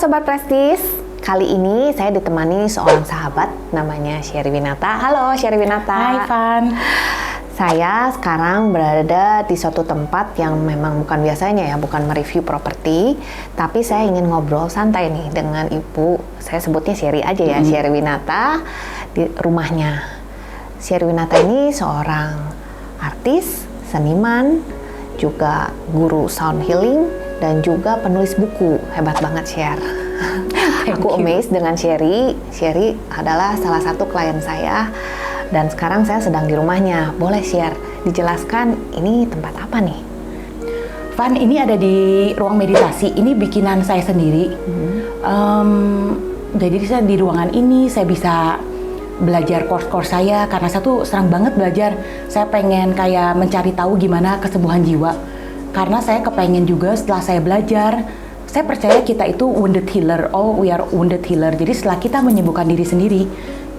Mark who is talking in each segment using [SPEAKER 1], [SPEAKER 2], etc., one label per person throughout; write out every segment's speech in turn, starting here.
[SPEAKER 1] Sobat Prestis, kali ini saya ditemani seorang sahabat namanya Sherry Winata. Halo Sherry Winata.
[SPEAKER 2] Hai Van.
[SPEAKER 1] Saya sekarang berada di suatu tempat yang memang bukan biasanya ya, bukan mereview properti, tapi saya ingin ngobrol santai nih dengan ibu, saya sebutnya Sherry aja ya, Sherry Winata di rumahnya. Sherry Winata ini seorang artis, seniman, juga guru sound healing, dan juga penulis buku. Hebat banget Sher. Aku amazed dengan Sherry. Sherry adalah salah satu klien saya dan sekarang saya sedang di rumahnya. Boleh share, dijelaskan ini tempat apa nih?
[SPEAKER 2] Van, ini ada di ruang meditasi. Ini bikinan saya sendiri. Jadi saya di ruangan ini saya bisa belajar course saya karena saya tuh senang banget belajar. Saya pengen kayak mencari tahu gimana kesembuhan jiwa. Karena saya kepengen juga setelah saya belajar, saya percaya kita itu wounded healer, all we are wounded healer. Jadi setelah kita menyembuhkan diri sendiri,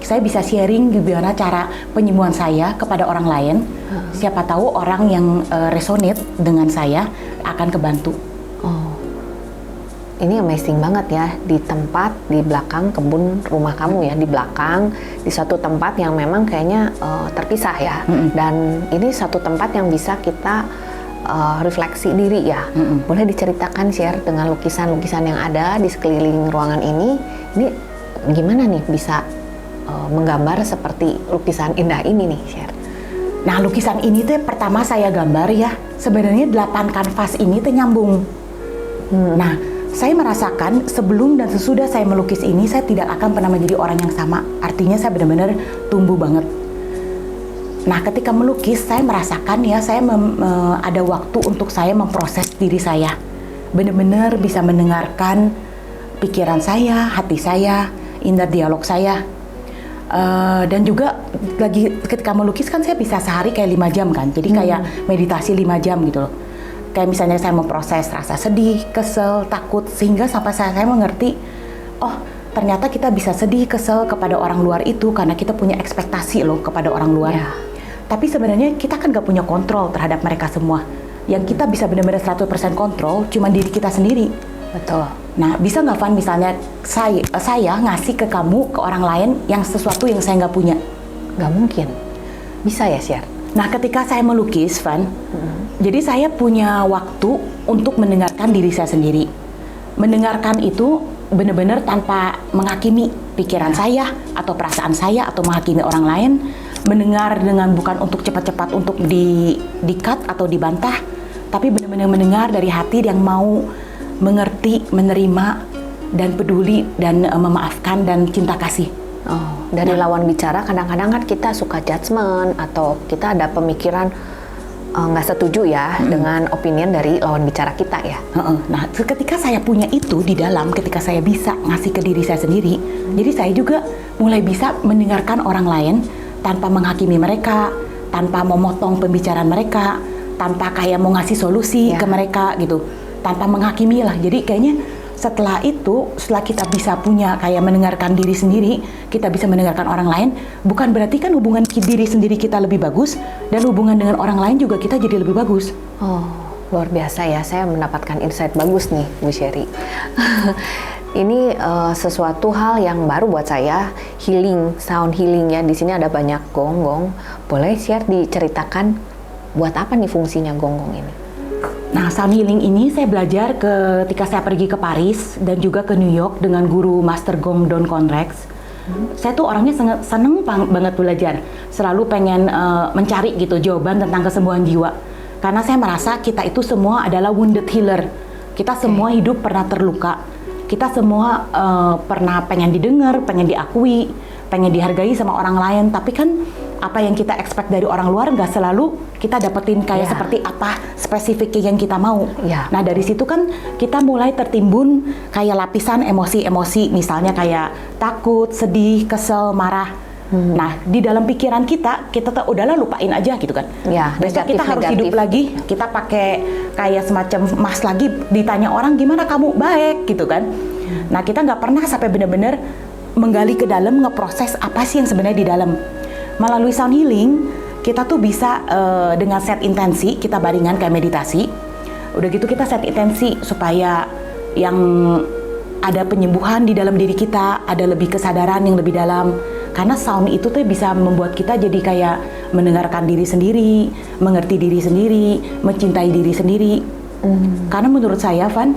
[SPEAKER 2] saya bisa sharing gimana cara penyembuhan saya kepada orang lain. Siapa tahu orang yang resonate dengan saya akan kebantu.
[SPEAKER 1] Oh, ini amazing banget ya, di tempat di belakang kebun rumah kamu ya, di belakang, di satu tempat yang memang kayaknya terpisah ya. Dan ini satu tempat yang bisa kita refleksi diri ya. Boleh diceritakan share dengan lukisan-lukisan yang ada di sekeliling ruangan ini gimana nih bisa menggambar seperti lukisan indah ini nih share?
[SPEAKER 2] Nah, lukisan ini tuh pertama saya gambar ya, sebenarnya 8 kanvas ini tuh nyambung. Nah, saya merasakan sebelum dan sesudah saya melukis ini, saya tidak akan pernah menjadi orang yang sama. Artinya saya benar-benar tumbuh banget. Nah, ketika melukis, saya merasakan ya, saya ada waktu untuk saya memproses diri saya. Benar-benar bisa mendengarkan pikiran saya, hati saya, inner dialog saya. Dan juga lagi ketika melukis kan saya bisa sehari kayak 5 jam kan. Jadi kayak meditasi 5 jam gitu loh. Kayak misalnya saya memproses rasa sedih, kesel, takut, sehingga sampai saya mengerti, oh ternyata kita bisa sedih, kesel kepada orang luar itu karena kita punya ekspektasi loh kepada orang luar.
[SPEAKER 1] Yeah.
[SPEAKER 2] Tapi sebenarnya kita kan gak punya kontrol terhadap mereka semua. Yang kita bisa benar-benar 100% kontrol cuma diri kita sendiri.
[SPEAKER 1] Betul.
[SPEAKER 2] Nah, bisa nggak Van misalnya saya ngasih ke kamu, ke orang lain yang sesuatu yang saya nggak punya?
[SPEAKER 1] Nggak mungkin. Bisa ya share?
[SPEAKER 2] Nah, ketika saya melukis Van, jadi saya punya waktu untuk mendengarkan diri saya sendiri. Mendengarkan itu benar-benar tanpa menghakimi pikiran saya atau perasaan saya atau menghakimi orang lain. Mendengar dengan bukan untuk cepat-cepat untuk di-cut atau dibantah, tapi benar-benar mendengar dari hati yang mau mengerti, menerima, dan peduli, dan memaafkan, dan cinta kasih.
[SPEAKER 1] Oh, dari lawan bicara kadang-kadang kan kita suka judgement atau kita ada pemikiran nggak setuju ya dengan opinion dari lawan bicara kita ya.
[SPEAKER 2] Nah, ketika saya punya itu di dalam, ketika saya bisa ngasih ke diri saya sendiri, jadi saya juga mulai bisa mendengarkan orang lain tanpa menghakimi mereka, tanpa memotong pembicaraan mereka, tanpa kayak mau ngasih solusi ke mereka gitu, tanpa menghakimi lah. Jadi kayaknya setelah itu, setelah kita bisa punya kayak mendengarkan diri sendiri, kita bisa mendengarkan orang lain, bukan berarti kan hubungan diri sendiri kita lebih bagus, dan hubungan dengan orang lain juga kita jadi lebih bagus.
[SPEAKER 1] Oh, luar biasa ya, saya mendapatkan insight bagus nih Bu Sherry. Ini sesuatu hal yang baru buat saya, healing, sound healing ya. Di sini ada banyak gong-gong. Boleh share diceritakan buat apa nih fungsinya gong-gong ini?
[SPEAKER 2] Nah, sound healing ini saya belajar ketika saya pergi ke Paris dan juga ke New York dengan guru Master Gong Don Conrex. Saya tuh orangnya seneng banget belajar, selalu pengen mencari gitu jawaban tentang kesembuhan jiwa. Karena saya merasa kita itu semua adalah wounded healer. Kita semua hidup pernah terluka. Kita semua pernah pengen didengar, pengen diakui, pengen dihargai sama orang lain. Tapi kan apa yang kita expect dari orang luar nggak selalu kita dapetin kayak seperti apa spesifik yang kita mau. Nah, dari situ kan kita mulai tertimbun kayak lapisan emosi-emosi, misalnya kayak takut, sedih, kesel, marah. Nah, di dalam pikiran kita tuh udahlah lupain aja gitu kan. Besok kita harus hidup lagi, kita pakai kayak semacam emas lagi, ditanya orang gimana kamu, baik gitu kan. Nah, kita nggak pernah sampai benar-benar menggali ke dalam, ngeproses apa sih yang sebenarnya di dalam. Melalui sound healing, kita tuh bisa dengan set intensi, kita baringan kayak meditasi. Udah gitu kita set intensi supaya yang ada penyembuhan di dalam diri kita, ada lebih kesadaran yang lebih dalam. Karena sound itu tuh bisa membuat kita jadi kayak mendengarkan diri sendiri, mengerti diri sendiri, mencintai diri sendiri. Karena menurut saya, Van,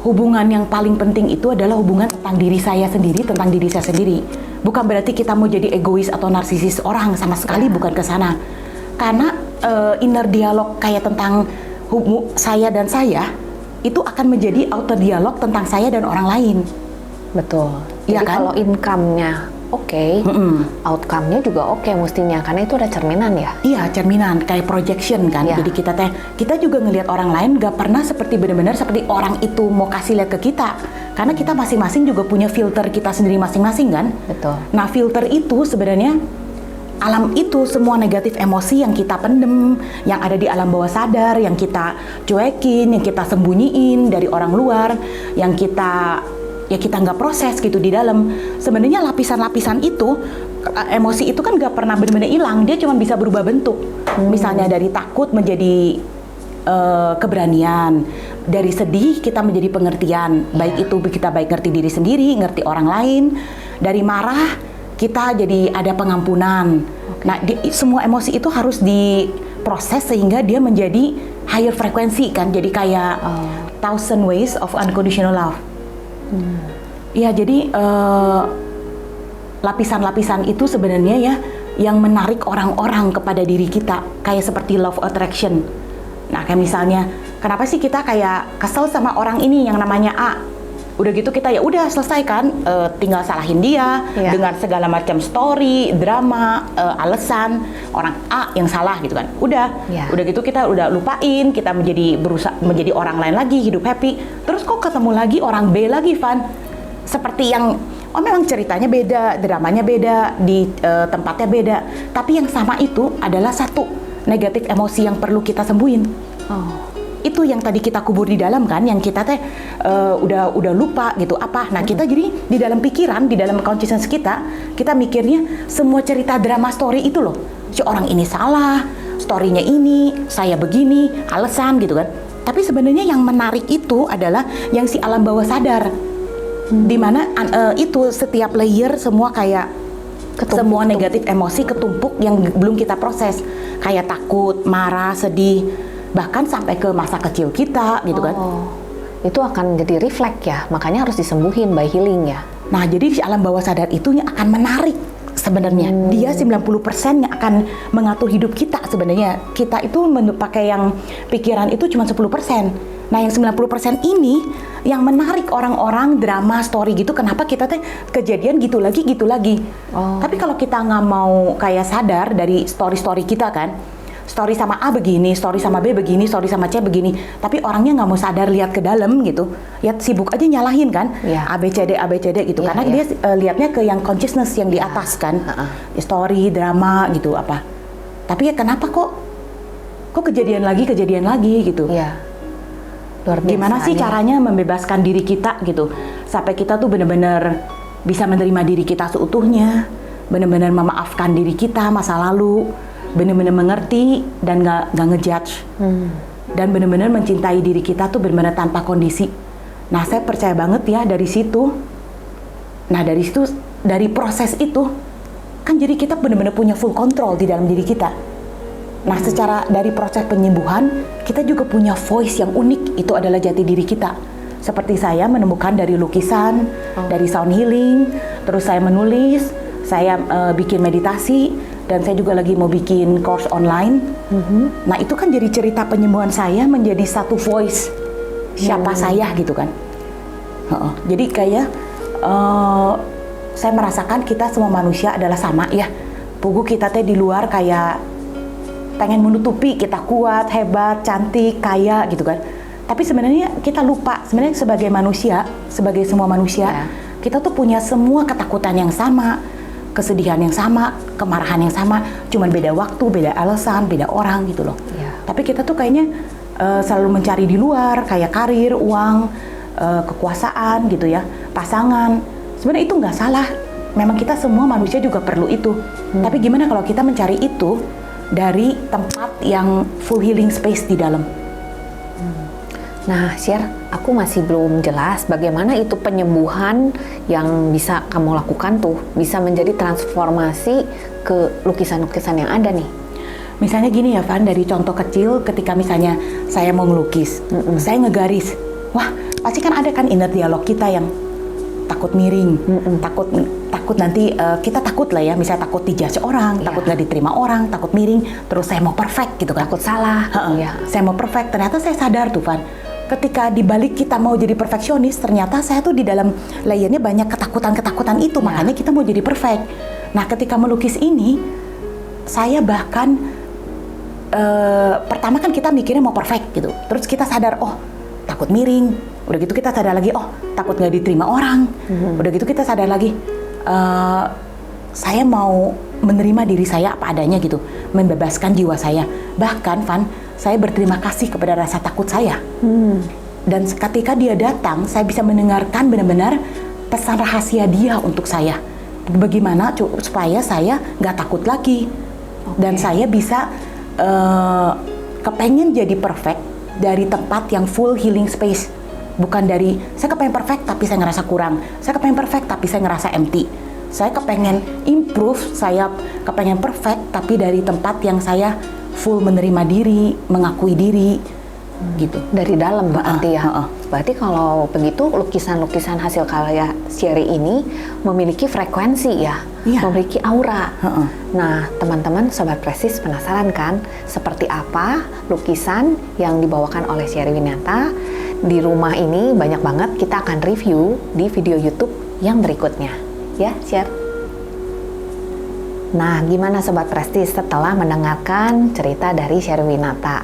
[SPEAKER 2] hubungan yang paling penting itu adalah hubungan tentang diri saya sendiri, tentang diri saya sendiri. Bukan berarti kita mau jadi egois atau narsisis orang, sama sekali bukan ke sana. Karena inner dialog kayak tentang saya dan saya, itu akan menjadi outer dialog tentang saya dan orang lain.
[SPEAKER 1] Betul.
[SPEAKER 2] Iya
[SPEAKER 1] Jadi
[SPEAKER 2] kan?
[SPEAKER 1] kalau income-nya oke, outcome-nya juga oke mestinya, karena itu ada cerminan ya.
[SPEAKER 2] Iya, cerminan, kayak projection kan.
[SPEAKER 1] Iya.
[SPEAKER 2] Jadi kita juga ngelihat orang lain gak pernah seperti benar-benar seperti orang itu mau kasih lihat ke kita. Karena kita masing-masing juga punya filter kita sendiri masing-masing kan.
[SPEAKER 1] Betul.
[SPEAKER 2] Nah, filter itu sebenarnya alam itu semua negatif emosi yang kita pendem, yang ada di alam bawah sadar, yang kita cuekin, yang kita sembunyiin dari orang luar, yang kita nggak proses gitu di dalam. Sebenarnya lapisan-lapisan itu, emosi itu kan nggak pernah benar-benar hilang, dia cuma bisa berubah bentuk. Misalnya dari takut menjadi keberanian, dari sedih kita menjadi pengertian, baik itu kita ngerti diri sendiri, ngerti orang lain, dari marah kita jadi ada pengampunan. Nah, semua emosi itu harus diproses sehingga dia menjadi higher frekuensi kan, jadi kayak thousand ways of unconditional love. Ya, jadi lapisan-lapisan itu sebenarnya ya yang menarik orang-orang kepada diri kita, kayak seperti love attraction. Nah, kayak misalnya, kenapa sih kita kayak kesel sama orang ini yang namanya A? Udah gitu kita ya udah selesai kan, tinggal salahin dia dengan segala macam story, drama, alasan orang A yang salah gitu kan. Udah gitu kita udah lupain, kita berusaha menjadi orang lain lagi, hidup happy. Terus kok ketemu lagi orang B lagi, Van? Seperti yang memang ceritanya beda, dramanya beda, di tempatnya beda, tapi yang sama itu adalah satu negatif emosi yang perlu kita sembuhin. Itu yang tadi kita kubur di dalam kan, yang kita udah lupa gitu apa. Nah, kita jadi di dalam pikiran, di dalam consciousness kita mikirnya semua cerita drama story itu loh. Si orang ini salah, story-nya ini, saya begini, alasan gitu kan. Tapi sebenarnya yang menarik itu adalah yang si alam bawah sadar. Dimana itu setiap layer semua kayak semua negatif emosi ketumpuk yang belum kita proses. Kayak takut, marah, sedih, bahkan sampai ke masa kecil kita gitu kan.
[SPEAKER 1] Itu akan jadi refleks ya, makanya harus disembuhin by healing ya.
[SPEAKER 2] Nah, jadi si alam bawah sadar itu yang akan menarik sebenarnya. Dia 90% yang akan mengatur hidup kita sebenarnya. Kita itu pakai yang pikiran itu cuma 10%. Nah, yang 90% ini yang menarik orang-orang, drama, story gitu. Kenapa kita kejadian gitu lagi. Tapi kalau kita nggak mau kayak sadar dari story-story kita kan, story sama A begini, story sama B begini, story sama C begini, tapi orangnya nggak mau sadar lihat ke dalam gitu, ya sibuk aja nyalahin kan, A B C D gitu, karena dia lihatnya ke yang consciousness yang di atas kan, story, drama gitu apa. Tapi ya kenapa kok kejadian lagi gitu? Gimana sih caranya membebaskan diri kita gitu, sampai kita tuh bener-bener bisa menerima diri kita seutuhnya, bener-bener memaafkan diri kita masa lalu, benar-benar mengerti dan nggak ngejudge, dan benar-benar mencintai diri kita tuh benar-benar tanpa kondisi. Nah, saya percaya banget ya dari situ. Nah, dari proses itu kan jadi kita benar-benar punya full control di dalam diri kita. Nah, secara dari proses penyembuhan kita juga punya voice yang unik, itu adalah jati diri kita. Seperti saya menemukan dari lukisan, dari sound healing, terus saya menulis, saya bikin meditasi, dan saya juga lagi mau bikin course online. Nah, itu kan jadi cerita penyembuhan saya menjadi satu voice siapa saya gitu kan. Jadi kayak saya merasakan kita semua manusia adalah sama ya. Pugu kita di luar kayak pengen menutupi kita kuat, hebat, cantik, kaya gitu kan. Tapi sebenarnya kita lupa, sebenarnya sebagai manusia, sebagai semua manusia, kita tuh punya semua ketakutan yang sama, kesedihan yang sama, kemarahan yang sama, cuman beda waktu, beda alasan, beda orang gitu loh. Tapi kita tuh kayaknya selalu mencari di luar, kayak karir, uang, kekuasaan gitu ya, pasangan. Sebenarnya itu nggak salah, memang kita semua manusia juga perlu itu. Tapi gimana kalau kita mencari itu dari tempat yang full healing space di dalam?
[SPEAKER 1] Nah, Syar, aku masih belum jelas bagaimana itu penyembuhan yang bisa kamu lakukan tuh bisa menjadi transformasi ke lukisan-lukisan yang ada nih.
[SPEAKER 2] Misalnya gini ya Van, dari contoh kecil ketika misalnya saya mau ngelukis, saya ngegaris, wah pasti kan ada kan inner dialog kita yang takut miring, takut nanti kita takut lah ya, misalnya takut dijudge orang, takut nggak diterima orang, takut miring, terus saya mau perfect gitu kan,
[SPEAKER 1] Takut salah.
[SPEAKER 2] saya mau perfect. Ternyata saya sadar tuh Van, ketika dibalik kita mau jadi perfeksionis, ternyata saya tuh di dalam layernya banyak ketakutan itu, makanya kita mau jadi perfect. Nah ketika melukis ini, saya bahkan pertama kan kita mikirnya mau perfect gitu, terus kita sadar oh takut miring, udah gitu kita sadar lagi oh takut nggak diterima orang, udah gitu kita sadar lagi saya mau menerima diri saya apa adanya gitu, membebaskan jiwa saya. Bahkan Van, saya berterima kasih kepada rasa takut saya. Dan ketika dia datang, saya bisa mendengarkan benar-benar pesan rahasia dia untuk saya. Bagaimana supaya saya nggak takut lagi. Dan saya bisa kepengen jadi perfect dari tempat yang full healing space. Bukan dari, saya kepengen perfect tapi saya ngerasa kurang. Saya kepengen perfect tapi saya ngerasa empty. Saya kepengen improve, saya kepengen perfect tapi dari tempat yang saya full menerima diri, mengakui diri, gitu.
[SPEAKER 1] Dari dalam berarti ya. Berarti kalau begitu lukisan-lukisan hasil karya Sherry ini memiliki frekuensi ya, memiliki aura. Nah, teman-teman Sobat Prestis penasaran kan seperti apa lukisan yang dibawakan oleh Sherry Winata? Di rumah ini banyak banget, kita akan review di video YouTube yang berikutnya. Ya, share. Nah, gimana Sobat Prestis setelah mendengarkan cerita dari Sherry Winata?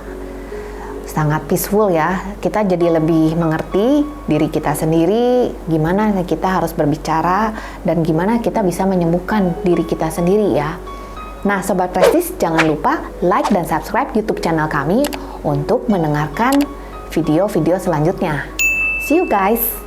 [SPEAKER 1] Sangat peaceful ya, kita jadi lebih mengerti diri kita sendiri, gimana kita harus berbicara, dan gimana kita bisa menyembuhkan diri kita sendiri ya. Nah Sobat Prestis, jangan lupa like dan subscribe YouTube channel kami untuk mendengarkan video-video selanjutnya. See you guys!